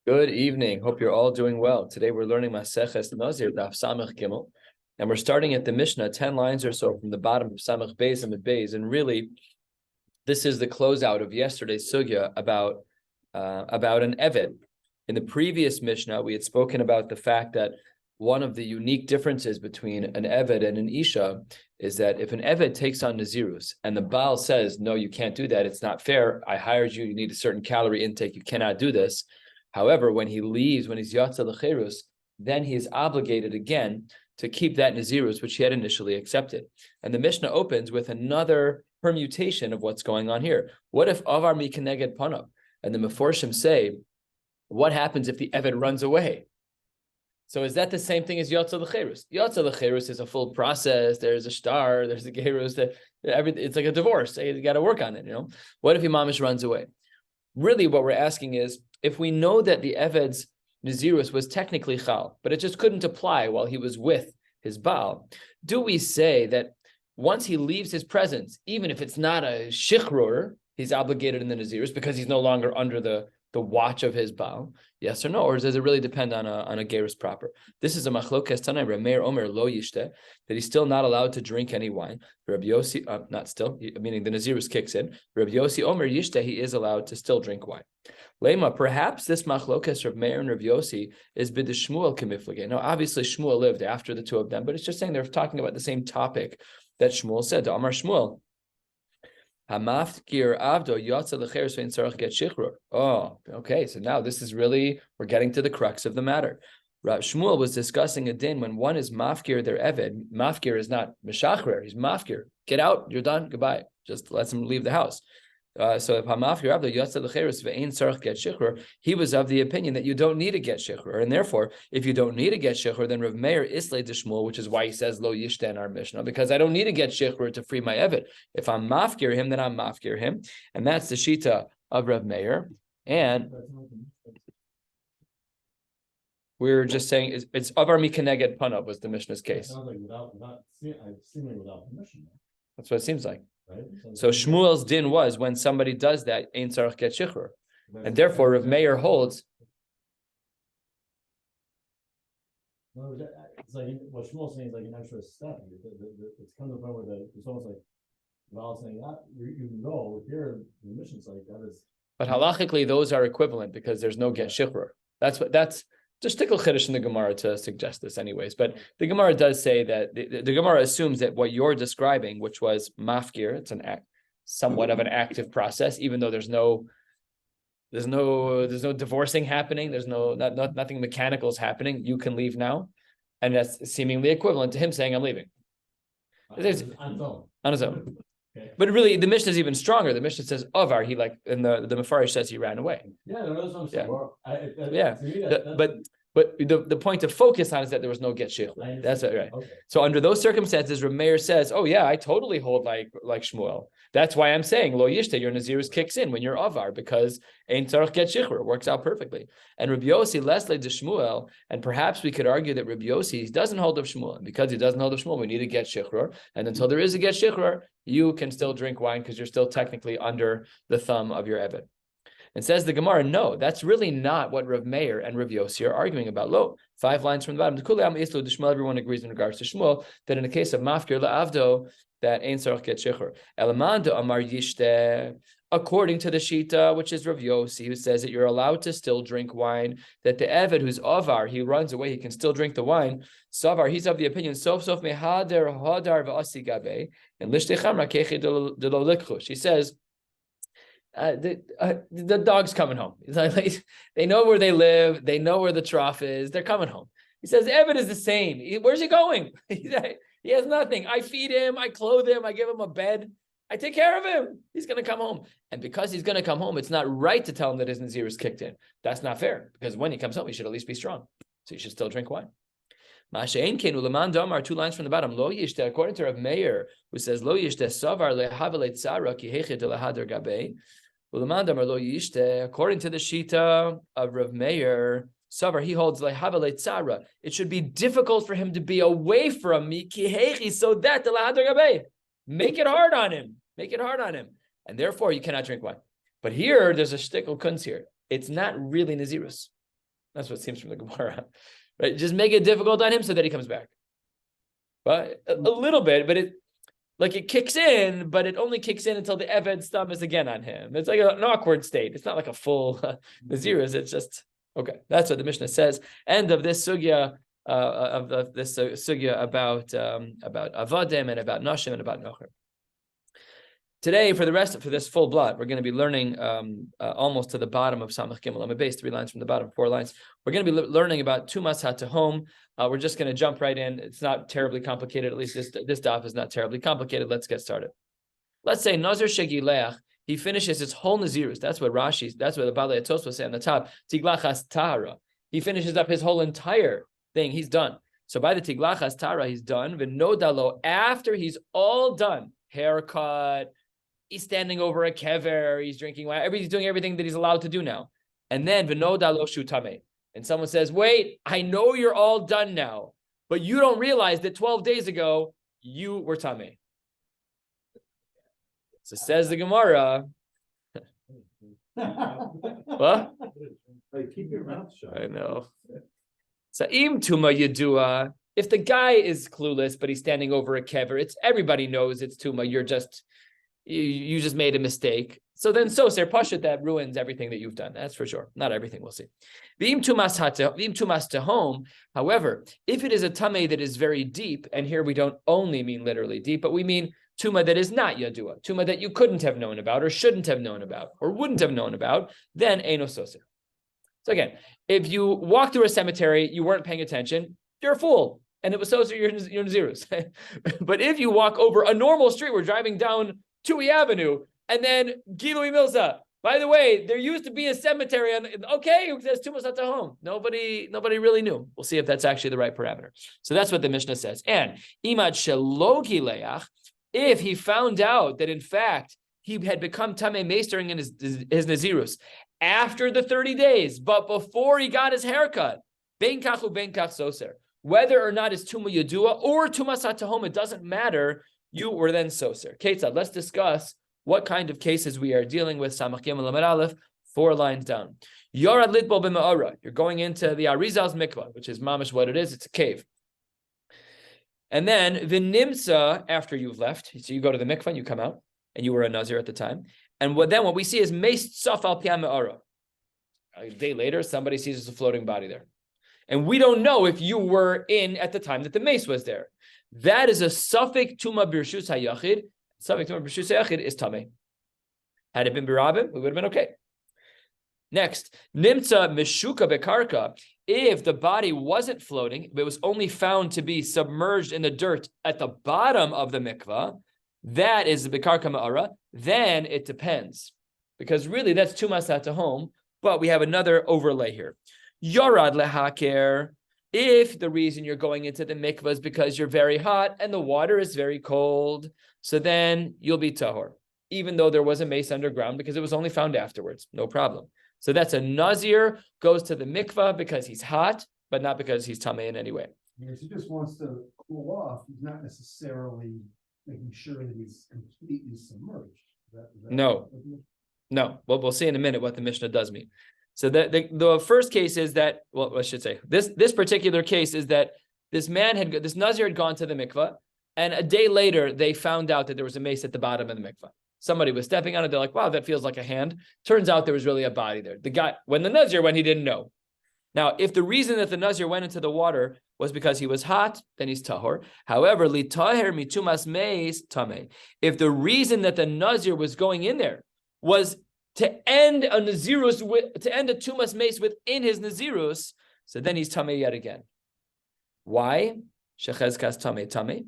Good evening. Hope you're all doing well. Today we're learning Maseches Nazir, Daf Samech Gimel, and we're starting at the Mishnah, 10 lines or so from the bottom of Samech Beis and Beis. And really, this is the closeout of yesterday's sugya about an Eved. In the previous Mishnah, we had spoken about the fact that one of the unique differences between an Eved and an Isha is that if an Eved takes on Nazirus and the Baal says, no, you can't do that, it's not fair, I hired you, you need a certain calorie intake, you cannot do this. However, when he leaves, when he's Yatza L'Cherus, then he is obligated again to keep that Nazirus, which he had initially accepted. And the Mishnah opens with another permutation of what's going on here. What if Avar Mikaneged Panav? And the Meforshim say, what happens if the Eved runs away? So is that the same thing as Yatza L'Cherus? Yatza L'Cherus is a full process. There's a shtar, there's a gerus, it's like a divorce. You got to work on it, What if Imamish runs away? Really, what we're asking is, if we know that the Eved's Nazirus was technically Chal, but it just couldn't apply while he was with his Baal, do we say that once he leaves his presence, even if it's not a Shichrur, he's obligated in the Nazirus because he's no longer under the watch of his Baal? Yes or no? Or does it really depend on a gerus proper? This is a machlokes Tanai, Rameir Omer lo yishte, that he's still not allowed to drink any wine. Rabbi Yossi, not still, meaning the Nazirus kicks in. Rabbi Yossi Omer yishte, he is allowed to still drink wine. Lema, perhaps this machlokes Rav Meir and Rav Yossi is bid Shmuel kemiflage. Now, obviously Shmuel lived after the two of them, but it's just saying they're talking about the same topic that Shmuel said. To Amar Shmuel, Hamafkir Avdo Yatza L'Cheres Vein Tzarech Get Shichrur. Oh, okay. So now this is really, we're getting to the crux of the matter. Rav Shmuel was discussing a din when one is mafkir their eved. Mafkir is not meshachrer, he's mafkir. Get out, you're done, goodbye. Just let him leave the house. So if Hamafkir Avdo Yatza L'Cheres Vein Tzarech Get Shichrur, he was of the opinion that you don't need to get shichrur, and therefore, if you don't need to get shichrur, then Rav Meir islay to Shmuel, which is why he says lo yishta in our Mishnah, because I don't need to get shichrur to free my eved. If I'm mafkir him, then I'm mafkir him, and that's the shita of Rav Meir. And we're just saying it's avar mikaneged panav was the Mishnah's case. Like seemingly without permission. That's what it seems like. Right? So Shmuel's din was when somebody does that, ein tzarech get shichrur, and therefore Rav Meir holds. No, it's like what Shmuel's saying is like an extra step. It's come to the point where it's almost like Val saying that you can go here. The mission's like that is. But halachically, those are equivalent because there's no get shichrur. That's just tickle chiddush in the Gemara to suggest this, anyways. But the Gemara does say that the Gemara assumes that what you're describing, which was mafkir, it's somewhat of an active process, even though there's no divorcing happening. There's nothing mechanical is happening. You can leave now, and that's seemingly equivalent to him saying, "I'm leaving." On his own. Okay. But really, the Mishnah is even stronger. The Mishnah says, "Avar," he and the Mefarish says he ran away. Yeah, that's what I'm saying. But the point to focus on is that there was no get shichlur. That's right. Okay. So under those circumstances, Rav Meir says, "Oh yeah, I totally hold like Shmuel. That's why I'm saying lo yishte, your Nazirus kicks in when you're avar because ein tzarech get shichrur. It works out perfectly." And Rabbi Yossi lesle de Shmuel, and perhaps we could argue that Rabbi Yossi doesn't hold of Shmuel, and because he doesn't hold of Shmuel, we need to get shichrur. And until there is a get shichrur, you can still drink wine because you're still technically under the thumb of your eved. And says the Gemara, no, that's really not what Rav Meir and Rav Yossi are arguing about. Lo, 5 lines from the bottom. Everyone agrees in regards to Shmuel that in the case of mafkir la'avdo, that ein tzarech get shichrur. Elamando amar yishte, according to the shita, which is Rav Yossi, who says that you're allowed to still drink wine, that the eved who's avar, he runs away, he can still drink the wine. Savar, he's of the opinion, sof mehader hadar v'asi gabe, and lishtei chamra kechi de lo likchu. She says, the dog's coming home. They know where they live. They know where the trough is. They're coming home. He says, Eved is the same. Where's he going? He has nothing. I feed him. I clothe him. I give him a bed. I take care of him. He's going to come home. And because he's going to come home, it's not right to tell him that his Nazir is kicked in. That's not fair because when he comes home, he should at least be strong. So he should still drink wine. Mashein Ken Uleman Damar, 2 lines from the bottom. Lo yishte, according to Rav Meir, who says, Lo yishte savar lehavale tzara ki hechet lehader gabe. According to the shita of Rav Meir, Savar, he holds lehavale tzara. It should be difficult for him to be away from me, kihechi, so that the lahadar gabe. Make it hard on him. Make it hard on him. And therefore, you cannot drink wine. But here, there's a shtickle kunz here. It's not really Nazirus. That's what it seems from the Gemara, right? Just make it difficult on him so that he comes back. But a little bit, but it kicks in, but it only kicks in until the Eved's thumb is again on him. It's like an awkward state. It's not like a full Nazir. It's just okay. That's what the Mishnah says. End of this sugya sugya about avadim and about nashim and about nocher. Today, for this full blood, we're going to be learning almost to the bottom of Samach Gimel Amud Beis, 3 lines from the bottom, 4 lines. We're going to be learning about Tumas HaTahom. We're just going to jump right in. It's not terribly complicated. At least this daf is not terribly complicated. Let's get started. Let's say Nazir Shegileach, he finishes his whole Nazirus. That's what the Balei Tos was saying on the top. Tiglachas Tahara. He finishes up his whole entire thing. He's done. So by the Tiglachas Tahara, he's done. V'nodalo, after he's all done, haircut, he's standing over a kever, he's drinking wine, he's doing everything that he's allowed to do now. And then v'nodalo shutame. And someone says, wait, I know you're all done now, but you don't realize that 12 days ago, you were tameh. So says the Gemara. What? Like, keep your mouth shut. I know. So im tuma yedua. If the guy is clueless, but he's standing over a kever, everybody knows it's tuma. You just made a mistake. So then soser pashut, that ruins everything that you've done. That's for sure. Not everything, we'll see. V'im tumas tahom. However, if it is a tameh that is very deep, and here we don't only mean literally deep, but we mean tuma that is not yadua, tuma that you couldn't have known about, or shouldn't have known about, or wouldn't have known about, then eino soser. So again, if you walk through a cemetery, you weren't paying attention, you're a fool. And it was soser, you're Nazirus. But if you walk over a normal street, we're driving down Tui Avenue, and then Gilui Milza. By the way, there used to be a cemetery on. Okay, it says Tumas HaTahom. Nobody really knew. We'll see if that's actually the right parameter. So that's what the Mishnah says. And Imad Shelo Gileach, if he found out that in fact he had become Tameh Meis during his Nazirus after the 30 days, but before he got his haircut, Ben Kachu Ben Kach Soser. Whether or not it's Tuma Yadua or Tumas HaTahom, it doesn't matter. You were then soser. Ketzad, let's discuss what kind of cases we are dealing with. Samach Gimel Amud Aleph, 4 lines down. Yorad litbol b'ma'ara. You're going into the Arizal's mikvah, which is mamish what it is. It's a cave. And then v'nimsa, after you've left, so you go to the mikvah and you come out, and you were a Nazir at the time. And what we see is meis tzaf al piyam me'ara. A day later, somebody sees there's a floating body there. And we don't know if you were in at the time that the mace was there. That is a suffix tuma b'rshus hayachid. Suffix tuma b'rshus hayachid is tameh. Had it been birabim, we would have been okay. Next, nimtza mishuka bekarka. If the body wasn't floating, but it was only found to be submerged in the dirt at the bottom of the mikvah, that is the bekarka ma'ara. Then it depends, because really that's tumas hatahom. But we have another overlay here. Yorad lehaker. If the reason you're going into the mikvah is because you're very hot and the water is very cold, so then you'll be tahor, even though there was a mace underground, because it was only found afterwards. No problem. So that's a Nazir, goes to the mikvah because he's hot, but not because he's tameh in any way. If he just wants to cool off, he's not necessarily making sure that he's completely submerged. No. Well, we'll see in a minute what the Mishnah does mean. So the first case is that, well, I should say, this particular case is that this Nazir had gone to the mikvah, and a day later they found out that there was a mace at the bottom of the mikvah. Somebody was stepping on it. They're like, wow, that feels like a hand. Turns out there was really a body there. The guy, when the Nazir went, he didn't know. Now, if the reason that the Nazir went into the water was because he was hot, then he's tahor. However, li taher mitumas meis tameh. If the reason that the Nazir was going in there was to end a Nazirus, to end a tumas meis within his Nazirus, so then he's tameh yet again. Why? Shechezkas tameh tameh,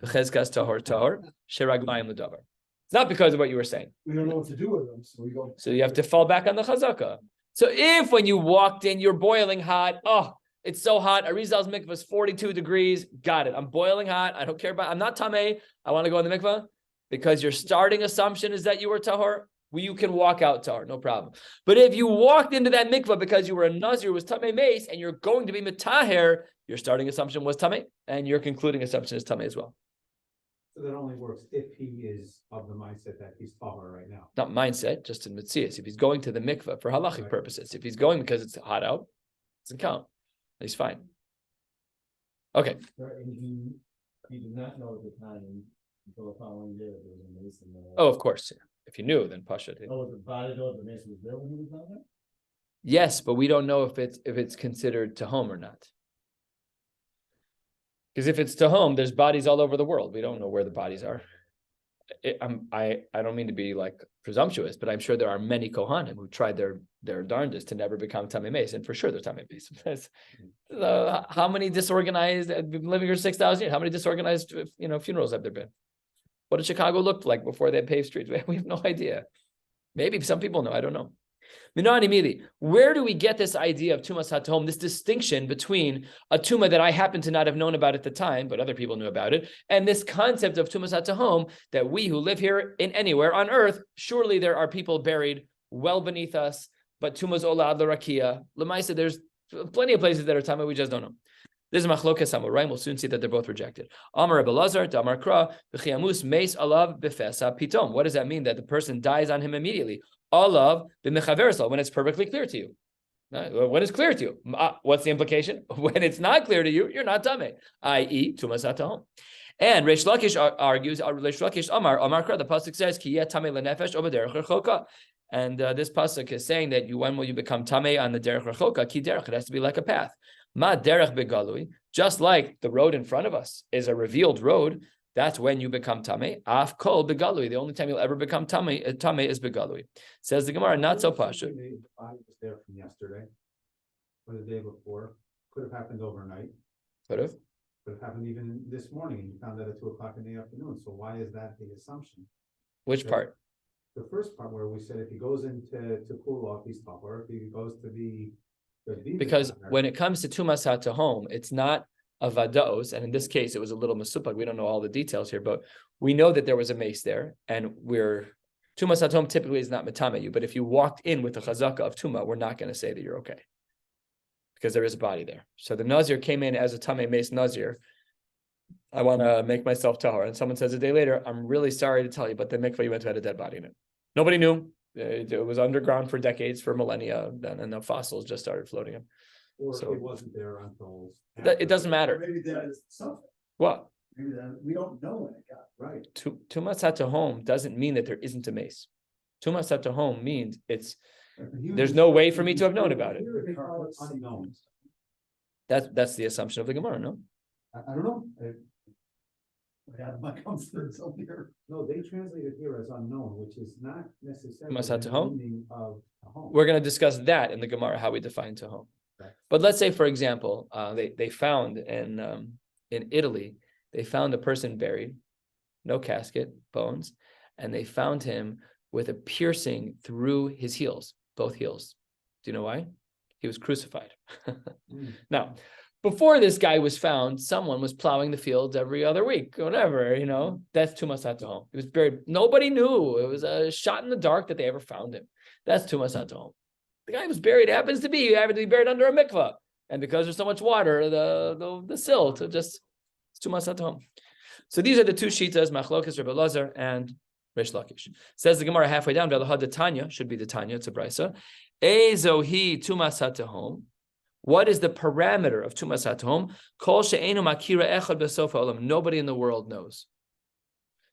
v'chezkas tahor tahor, sheraglayim l'davar. It's not because of what you were saying. We don't know what to do with them, so we go. So you have to fall back on the chazaka. So if when you walked in, you're boiling hot, oh, it's so hot, Arizal's mikvah is 42 degrees, got it. I'm boiling hot, I don't care about, I'm not tameh, I want to go in the mikvah, because your starting assumption is that you were tahor, you can walk out tahor, no problem. But if you walked into that mikvah because you were a Nazir, was tameh meis, and you're going to be mitaher, your starting assumption was tameh, and your concluding assumption is tameh as well. So that only works if he is of the mindset that he's tahor right now. Not mindset, just in Metzias. If he's going to the mikvah for halachic purposes, if he's going because it's hot out, Doesn't count. He's fine. Okay. He did not know at the time until the following day that there was a mason there. Oh, of course. If you knew, then Pasha. Oh, the body know the mason was there when he was down there? Yes, but we don't know if it's considered to home or not. Because if it's to home, there's bodies all over the world. We don't know where the bodies are. I don't mean to be like presumptuous, but I'm sure there are many Kohanim who tried their darndest to never become Tamei Meis, and for sure they're Tamei Meis. How many disorganized? I've been living here 6,000 years. How many disorganized funerals have there been? What did Chicago look like before they had paved streets? We have no idea. Maybe some people know. I don't know. Where do we get this idea of Tumas HaTahom, this distinction between a Tumah that I happen to not have known about at the time, but other people knew about it, and this concept of Tumas HaTahom that we who live here in anywhere on earth, surely there are people buried well beneath us, but Tumas Ola Ad L'Rakia. L'maisa, there's plenty of places that are Tameh, we just don't know. This is Machlokas Amoraim. We'll soon see that they're both rejected. Amar Rebbe Lazar, Damar Kra, V'chiamus Meis Alav Befesa Pitom. What does that mean? That the person dies on him immediately. Alav B'mechaversal, when it's perfectly clear to you. When it's clear to you. What's the implication? When it's not clear to you, you're not Tameh, i.e. Tumas HaTahom. And Reish Lakish argues, Reish Lakish Amar Kra, the pasuk says, Ki yeh Tameh lenefesh o b'derech rechoka. And this pasuk is saying that when will you become Tameh on the derech rechoka? Ki derech, it has to be like a path. Ma derech begalui, just like the road in front of us is a revealed road, that's when you become tamei. Af kol begalui, the only time you'll ever become tamei is begalui. Says the Gemara, not so pasha. The body was there from yesterday or the day before. Could have happened overnight. Could have happened even this morning, and you found that at 2:00 in the afternoon. So why is that the assumption? Which part? The first part where we said if he goes into to cool off, he's tougher. If he goes to the because when it comes to Tumas HaTahom, it's not a Vadaos, and in this case, it was a little Mesupag. We don't know all the details here, but we know that there was a mace there, and Tumas HaTahom typically is not Metame you, but if you walked in with the Chazaka of Tuma, we're not going to say that you're okay, because there is a body there. So the Nazir came in as a Tamei Mace Nazir. I want to make myself tahor, and someone says a day later, I'm really sorry to tell you, but the mikvah you went to had a dead body in it. Nobody knew. It was underground for decades, for millennia, and the fossils just started floating in. Or so, it wasn't there until it doesn't matter. Maybe that is something. What? Maybe that we don't know when it got right. Tumas HaTahom doesn't mean that there isn't a mace. Tumas HaTahom means there's no way for me to have known about it. Unknown. That's the assumption of the Gemara, no? I don't know. No, they translate it here as unknown, which is not necessarily the meaning of tahom. We're going to discuss that in the Gemara, how we define tahom. Right. But let's say, for example, they found in Italy, they found a person buried, no casket, bones, and they found him with a piercing through his heels, both heels. Do you know why? He was crucified. Now, before this guy was found, someone was plowing the fields every other week, whatever, that's Tumas HaTahom. He was buried. Nobody knew. It was a shot in the dark that they ever found him. That's Tumas HaTahom. The guy was buried, he happened to be buried under a mikvah. And because there's so much water, the silt, it's Tumas HaTahom. So these are the two shitas, Machlokas, Rebbe Lazar, and Reish Lakish. Says the Gemara halfway down, the Tanya, should be the Tanya, it's a brisa. Ezohi Tumas HaTahom. What is the parameter of Tumas HaTahom? Kol she'enu makira echad b'sof ha'olam. Nobody in the world knows.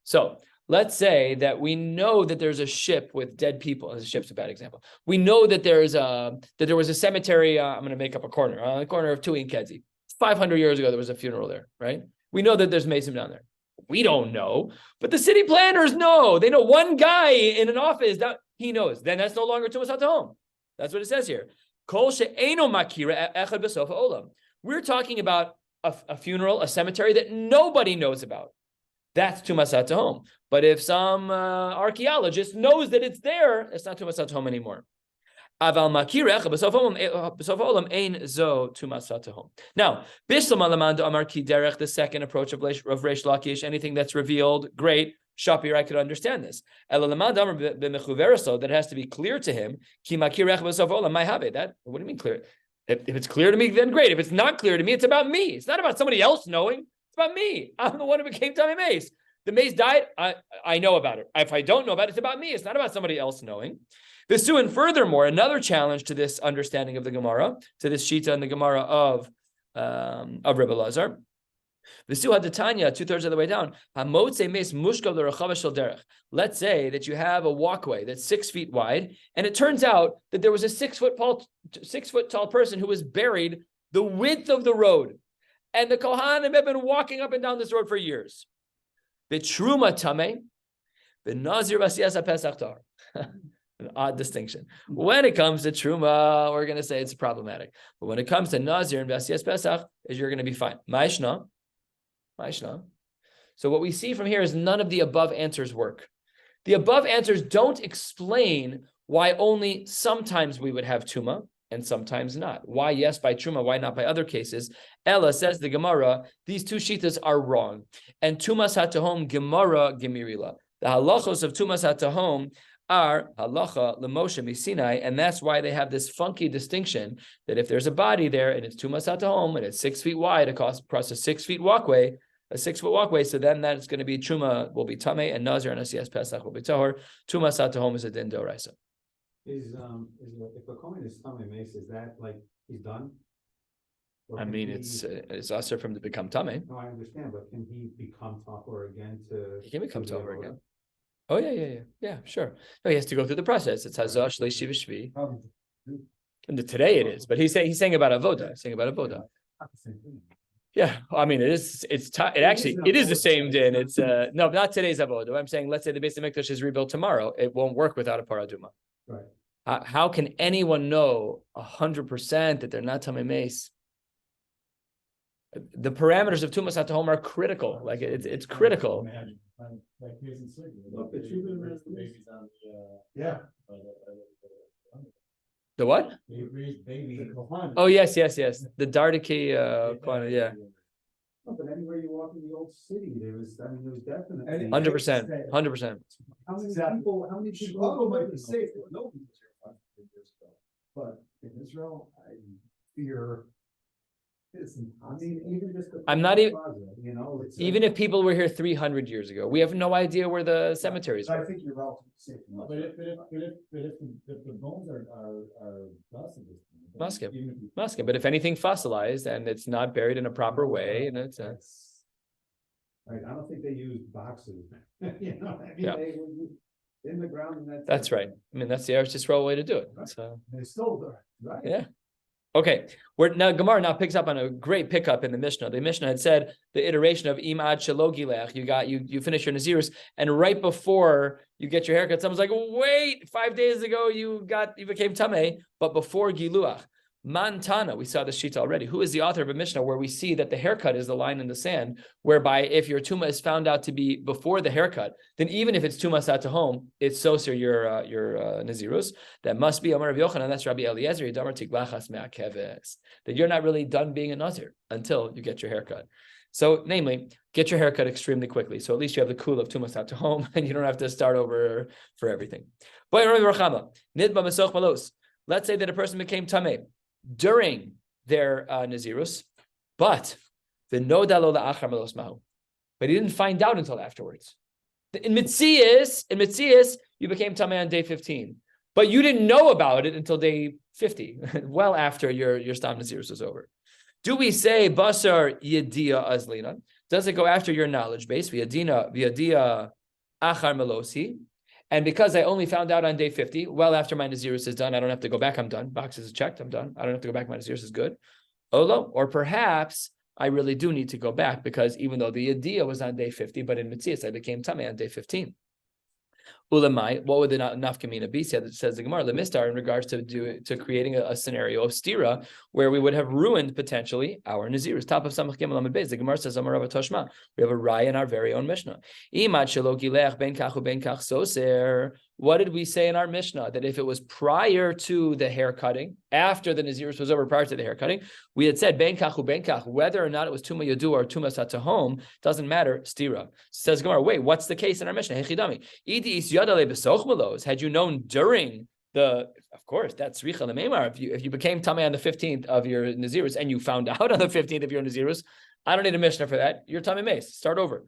So let's say that we know that there's a ship with dead people. A ship's a bad example. We know that there was a cemetery. I'm going to make up a corner on the corner of Tui and Kedzie. 500 years ago, there was a funeral there, right? We know that there's Mason down there. We don't know, but the city planners know. They know one guy in an office that he knows. Then that's no longer Tumas HaTahom. That's what it says here. We're talking about a funeral, a cemetery that nobody knows about. That's Tumas HaTahom. But if some archaeologist knows that it's there, it's not Tumas HaTahom anymore. Now, the second approach of Reish Lakish, anything that's revealed, great. Shapir, I could understand this. That has to be clear to him. That, what do you mean clear? If it's clear to me, then great. If it's not clear to me, it's about me. It's not about somebody else knowing. It's about me. I'm the one who became Tamei Meis. The mace died. I know about it. If I don't know about it, it's about me. It's not about somebody else knowing. Visu, and furthermore, another challenge to this understanding of the Gemara, to this Shita in the Gemara of Rebbe Lazar. Visu hadatanya, 2/3 of the way down. Let's say that you have a walkway that's 6 feet wide, and it turns out that there was a 6 foot tall person who was buried the width of the road, and the Kohanim have been walking up and down this road for years. V'truma tameh, v'Nazir b'siyas haPesach tar. An odd distinction. When it comes to Truma, we're going to say it's problematic. But when it comes to Nazir and Vasiyas Pesach, you're going to be fine. Ma'ishna. So what we see from here is none of the above answers work. The above answers don't explain why only sometimes we would have Truma and sometimes not. Why yes by Truma, why not by other cases? Ella, says the Gemara, these two shitas are wrong. And Tumas HaTahom Gemara Gemirila. The halachos of Tumas HaTahom are halacha lemoshe misinai, and that's why they have this funky distinction that if there's a body there and it's tumas hatahom and it's 6 feet wide across a 6 foot walkway, so then that's going to be truma will be tameh and nazir and asiyas pesach will be tahor. Tumas hatahom is a din d'oraisa. Is if a kohen is tameh mace, is that like he's done? I mean, it's also from to become tameh. No, I understand, but can he become tahor again to? He can become tahor again. Oh yeah, sure. No, he has to go through the process. It's hazah shleishi v'shvi. And today it is, but he's saying about avoda. Yeah, I mean it is. It is the same din. It's no, not today's avoda. I'm saying, let's say the Beis Hamikdash is rebuilt tomorrow. It won't work without a paraduma. Right. How can anyone know 100% that they're not tamei meis? The parameters of tumas hatahom are critical. Like it's critical. The what? Oh yes. The Dardiki quantity, yeah. But anywhere you walk in the old city, there was definitely 100%. How many people might be safe, no, but in Israel, I fear. I'm not even. Even if people were here 300 years ago, we have no idea where the cemeteries were. I think you're relatively safe. But if the bones are Muskim, but if anything fossilized and it's not buried in a proper way, and it's right. I don't think they use boxes. They in the ground. And that's right. I mean, that's the Eretz Yisrael way to do it. Right. So they're still there, right? Yeah. Okay, Gemara now picks up on a great pickup in the Mishnah. The Mishnah had said the iteration of imad shelo gilech. You finish your nazirus, and right before you get your haircut, someone's like, "Wait, 5 days ago you became tameh, but before giluach." Mantana, we saw the shita already. Who is the author of a Mishnah where we see that the haircut is the line in the sand, whereby if your tuma is found out to be before the haircut, then even if it's tumas hatahom, it's soser your nazirus. That must be Amar Rabbi Yochanan. That's Rabbi Eliezer. That you're not really done being a nazir until you get your haircut. So, namely, get your haircut extremely quickly. So at least you have the cool of tumas hatahom, and you don't have to start over for everything. Let's say that a person became tameh during their nazirus, but he didn't find out until afterwards. In Mitzias, you became tameh on day 15, but you didn't know about it until day 50, well after your stam nazirus was over. Do we say basar yedia azlina? Does it go after your knowledge base? V'yadia achar melosi. And because I only found out on day 50, well after my nazirus is done, I don't have to go back, I'm done. Boxes is checked, I'm done. I don't have to go back, my nazirus is good. Olo, or perhaps I really do need to go back because even though the idea was on day 50, but in Mitzias I became tameh on day 15. Ulamai, what would the nafkamina be? Says the Gemara, Lemistar, in regards to creating a scenario of stira where we would have ruined potentially our nazirus. Top of Samach Gimel Amud Beis. The Gemara says, Amar Rav Toshma, we have a raya in our very own Mishnah. Imad shelo gilech ben kachu ben kach soser. What did we say in our Mishnah? That if it was prior to the hair cutting, after the nazirus was over, prior to the hair cutting, we had said ben kach, whether or not it was tuma yadu or tuma satahom, doesn't matter. Stira. Says Gemara, wait, what's the case in our Mishnah? Hechidami. Had you known during of course, that's Richa Lememar. If you became tameh on the 15th of your nazirus and you found out on the 15th of your nazirus, I don't need a Mishnah for that. You're tameh meis. Start over.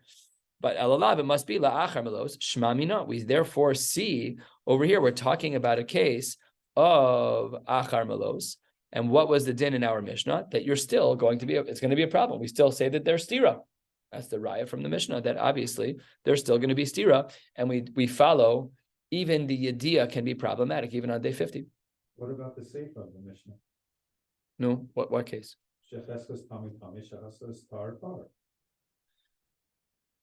But alalav, it must be la'achar melos shma mina. We therefore see over here, we're talking about a case of achar melos. And what was the din in our Mishnah? That you're still going to be, it's going to be a problem. We still say that there's stira. That's the raya from the Mishnah, that obviously there's still going to be stira. And we follow, even the yediyah can be problematic, even on day 50. What about the sefer of the Mishnah? No, what case?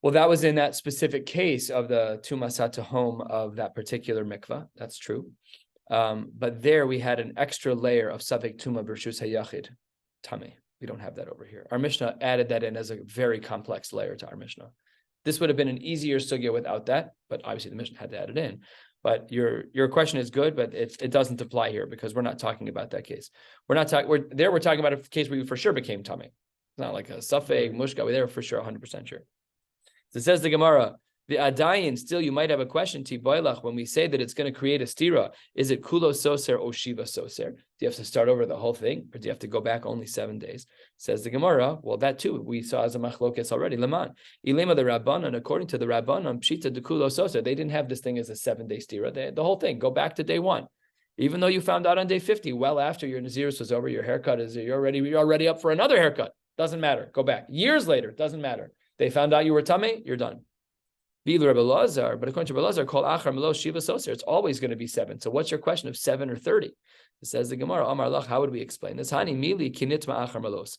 Well, that was in that specific case of the tumasat home of that particular mikvah. That's true. But there we had an extra layer of Savik Tuma Bershus Hayachid Tame. We don't have that over here. Our Mishnah added that in as a very complex layer to our Mishnah. This would have been an easier sugya without that, but obviously the Mishnah had to add it in. But your question is good, but it doesn't apply here because we're not talking about that case. We're talking about a case where you for sure became Tame. It's not like a Safek, Mushka. We're there for sure, 100% sure. So it says the Gemara, the Adayin, still you might have a question, Tiboilach, when we say that it's going to create a stira, is it Kulo Soser or Shiva Soser? Do you have to start over the whole thing, or do you have to go back only 7 days? Says the Gemara, well, that too, we saw as a machlokes already, Leman. Ilema the Rabbanan, according to the Rabbanan, Pshita de Kulo Soser, they didn't have this thing as a 7-day stira. The whole thing, go back to day 1. Even though you found out on day 50, well after your Nazirus was over, your haircut is, you're already up for another haircut. Doesn't matter, go back. Years later, doesn't matter. They found out you were Tameh, you're done. But according to Rabbi Lazar, called Achar Melos Shiva Soser, it's always going to be 7. So what's your question of 7 or 30? It says the Gemara, Amar Lach, how would we explain this? Hani mili kinitma Achar Melos.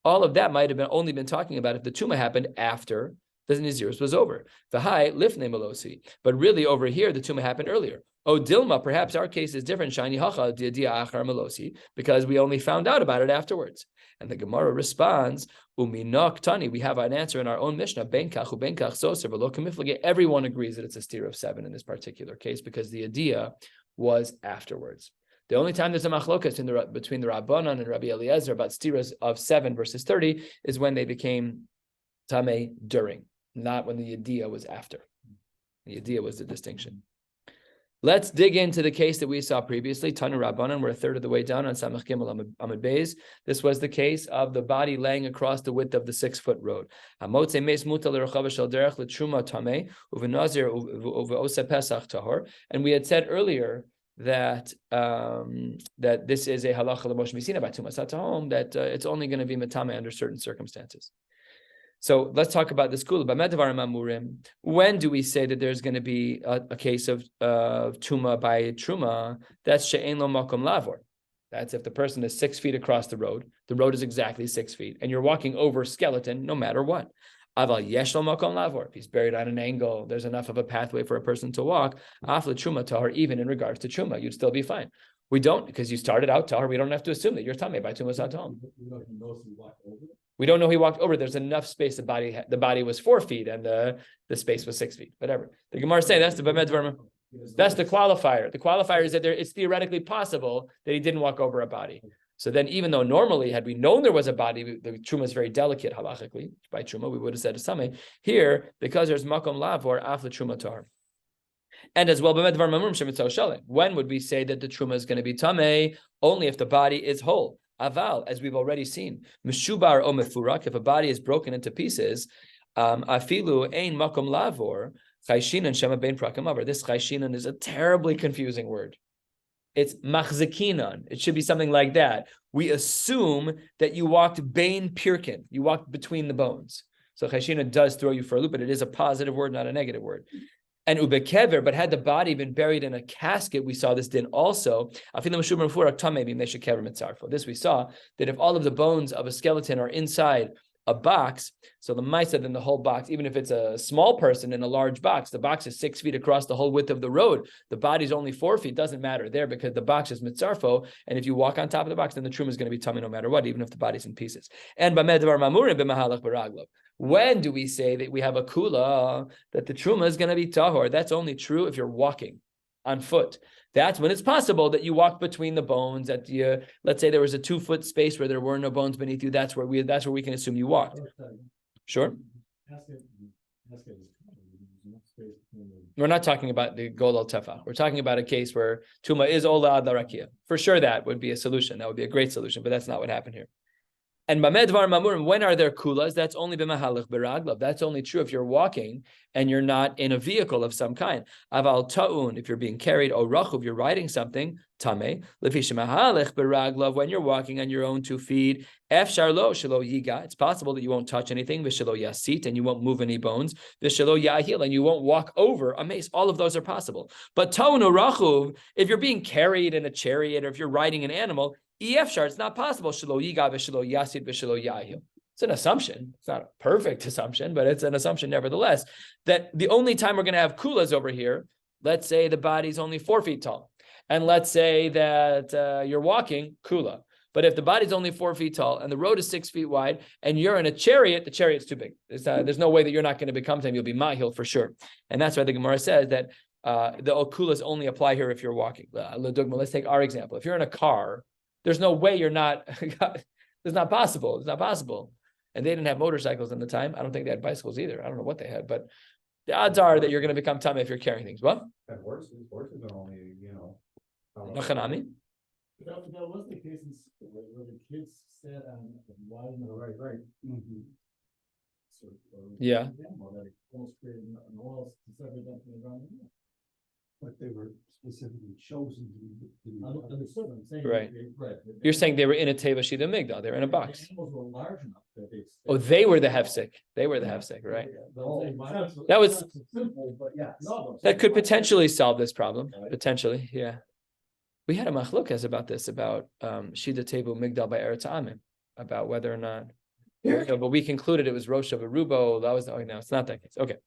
All of that might have been only been talking about if the Tuma happened after the Nazirus was over. V'hai lifnei Melosi. But really over here, the Tuma happened earlier. Oh, Dilma, perhaps our case is different, Shani Hacha, Diadia Achar Melosi, because we only found out about it afterwards. And the Gemara responds, Uminok Tani, we have an answer in our own Mishnah, Benkachu Benkach Soser, V'lo Kamiflage. Everyone agrees that it's a steer of 7 in this particular case because the idea was afterwards. The only time there's a machlokas between the Rabbanan and Rabbi Eliezer about steeras of 7 versus 30 is when they became Tameh during, not when the idea was after. The idea was the distinction. Let's dig into the case that we saw previously. Tanu Rabbanan, we're a third of the way down on Samach Gimel Amud Beis. This was the case of the body laying across the width of the 6-foot road. And we had said earlier that that this is a halacha l'moshe misina by tumasat home, that it's only going to be matame under certain circumstances. So let's talk about this kula. When do we say that there's going to be a case of tuma by truma? That's she'ein lo makom lavor. That's if the person is 6 feet across the road is exactly 6 feet, and you're walking over skeleton no matter what. Aval yesh lo makom lavor. If he's buried on an angle, there's enough of a pathway for a person to walk. Af le truma tahor, even in regards to truma, you'd still be fine. We don't, because you started out tahor. We don't have to assume that you're tameh by tumasat home. We don't know he walked over. There's enough space. The body was 4 feet and the space was 6 feet. Whatever. The Gemara is saying that's the Bemed Verma. That's the qualifier. The qualifier is that it's theoretically possible that he didn't walk over a body. So then, even though normally, had we known there was a body, the truma is very delicate halachically. By truma, we would have said a sameh. Here, because there's makom lavor after truma tar. And as well, when would we say that the truma is going to be tameh? Only if the body is whole. Aval, as we've already seen, mishubar o mefurak, if a body is broken into pieces, afilu ein makom lavor, chayshinan shema bein prakim avar. This chayshinan is a terribly confusing word. It's machzekinan. It should be something like that. We assume that you walked bein pirkin. You walked between the bones. So chayshinan does throw you for a loop, but it is a positive word, not a negative word. And ubekever, but had the body been buried in a casket, we saw this din also. This we saw that if all of the bones of a skeleton are inside a box, so the Maisa, then the whole box, even if it's a small person in a large box, the box is 6 feet across the whole width of the road. The body's only 4 feet, doesn't matter there because the box is mitzarfo. And if you walk on top of the box, then the truma is going to be tummy no matter what, even if the body's in pieces. And when do we say that we have a kula that the truma is going to be tahor? That's only true if you're walking on foot. That's when it's possible that you walk between the bones. That you, let's say there was a 2-foot space where there were no bones beneath you. That's where we can assume you walked. Sure. We're not talking about the Gol al Tefach. We're talking about a case where Tuma is Ola ad Rakia. For sure, that would be a solution. That would be a great solution, but that's not what happened here. And b'medvar mamurim, when are there kulas? That's only b'mahalach beraglav. That's only true if you're walking and you're not in a vehicle of some kind. Aval ta'un, if you're being carried, or rachuv, you're riding something, tameh. Lefi shemahalach beraglav, when you're walking on your own 2 feet, efshar lo shelo yiga. It's possible that you won't touch anything, v'shelo yasit, and you won't move any bones, v'shelo yahil, and you won't walk over a mace. All of those are possible. But ta'un or rachuv, if you're being carried in a chariot or if you're riding an animal, EF-shar, it's not possible. Shelo yiga v'shelo yasid v'shelo yahil. It's an assumption. It's not a perfect assumption, but it's an assumption nevertheless. That the only time we're going to have kulas over here, let's say the body's only 4 feet tall, and let's say that you're walking kula. But if the body's only 4 feet tall and the road is 6 feet wide, and you're in a chariot, the chariot's too big. There's no way that you're not going to become time. You'll be mahil for sure, and that's why the Gemara says that the okulas only apply here if you're walking. Let's take our example. If you're in a car, there's no way you're not. It's not possible. It's not possible. And they didn't have motorcycles in the time. I don't think they had bicycles either. I don't know what they had, but the odds are that you're going to become tummy if you're carrying things. What? And horses are only, Nachanami? That was the case in school, where the kids sat on wide, right. Mhm. So, Yeah. That almost created an oil to separate them from the ground. But they were specifically chosen to be. Understood what I'm saying. Right. Right. You're saying they were in a teva shida migdal. They were in a box. The animals were large enough that they. Oh, they were the hefsek. They were the hefsek, right? That was- Simple, but yes. That could potentially solve this problem. Potentially, yeah. We had a machlokas about this, about shida tevu migdal by eretz amim, about whether or not. But we concluded it was rosh of arubo. That was no, it's not that case. Okay.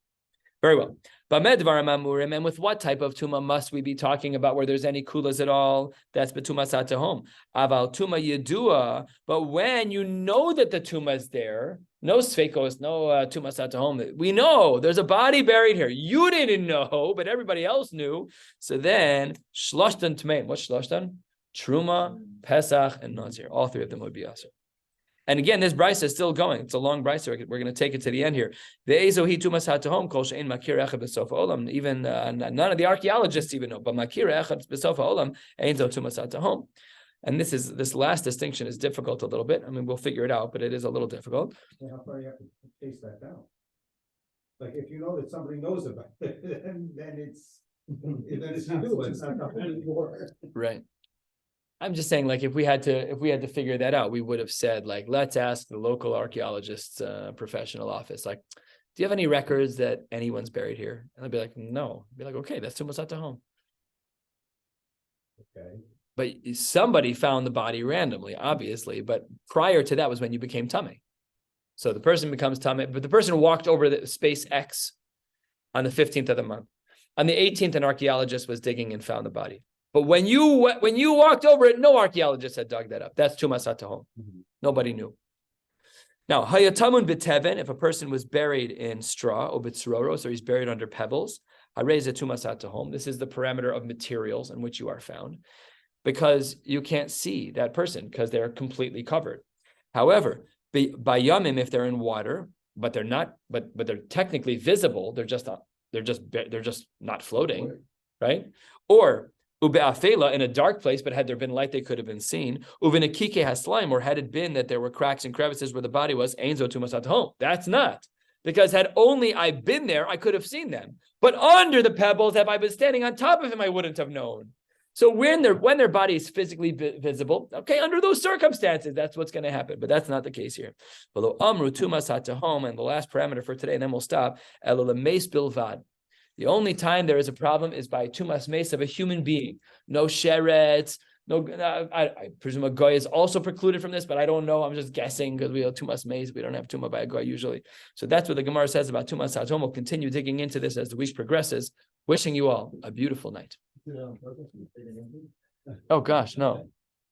Very well. And with what type of tuma must we be talking about where there's any kulas at all? That's betuma satahom. Aval tuma yedua. But when you know that the tuma is there, no sfekos, no tuma satahom. We know there's a body buried here. You didn't know, but everybody else knew. So then shloshtan tmeim. What's shloshtan? Truma, Pesach, and Nazir. All 3 of them would be asur. And again, this brisa is still going. It's a long brisa. We're going to take it to the end here. Even none of the archaeologists even know. But makir echad b'sof ha'olam ein zo tumas hatahom. And this last distinction is difficult a little bit. I mean, we'll figure it out, but it is a little difficult. how far you have to chase that down? Like if you know that somebody knows about it, then it's not anymore. Right. I'm just saying, like, if we had to figure that out, we would have said, like, let's ask the local archaeologist's professional office, like, do you have any records that anyone's buried here? And they'd be like, no. I'd be like, okay, that's tumas hatahom. Okay. But somebody found the body randomly, obviously. But prior to that was when you became tummy. So the person becomes tummy, but the person walked over the space X on the 15th of the month. On the 18th, an archaeologist was digging and found the body. But when you walked over it, no archaeologist had dug that up. That's tumas hatahom. Nobody knew. Now, hayatamun b'teven, if a person was buried in straw or b'tzroros, or he's buried under pebbles, hareza tumas hatahom. This is the parameter of materials in which you are found, because you can't see that person because they're completely covered. However, by yamim, if they're in water, but they're not, but they're technically visible, they're just not floating, right? Or ube'afela, in a dark place, but had there been light, they could have been seen. Uvenekike haslaim, or had it been that there were cracks and crevices where the body was, einzo tumas hatahom. That's not. Because had only I been there, I could have seen them. But under the pebbles, if I been standing on top of him, I wouldn't have known. So when their body is physically visible, okay, under those circumstances, that's what's going to happen. But that's not the case here. Below amru tumas hatahom, and the last parameter for today, and then we'll stop. Elo lemeis bilvad. The only time there is a problem is by tumas mace of a human being. No sherets, no. I presume a goy is also precluded from this, but I don't know. I'm just guessing because we have tumas mace. We don't have tuma by a goy usually. So that's what the Gemara says about tumas hatom. We'll continue digging into this as the week progresses. Wishing you all a beautiful night. Oh gosh, no.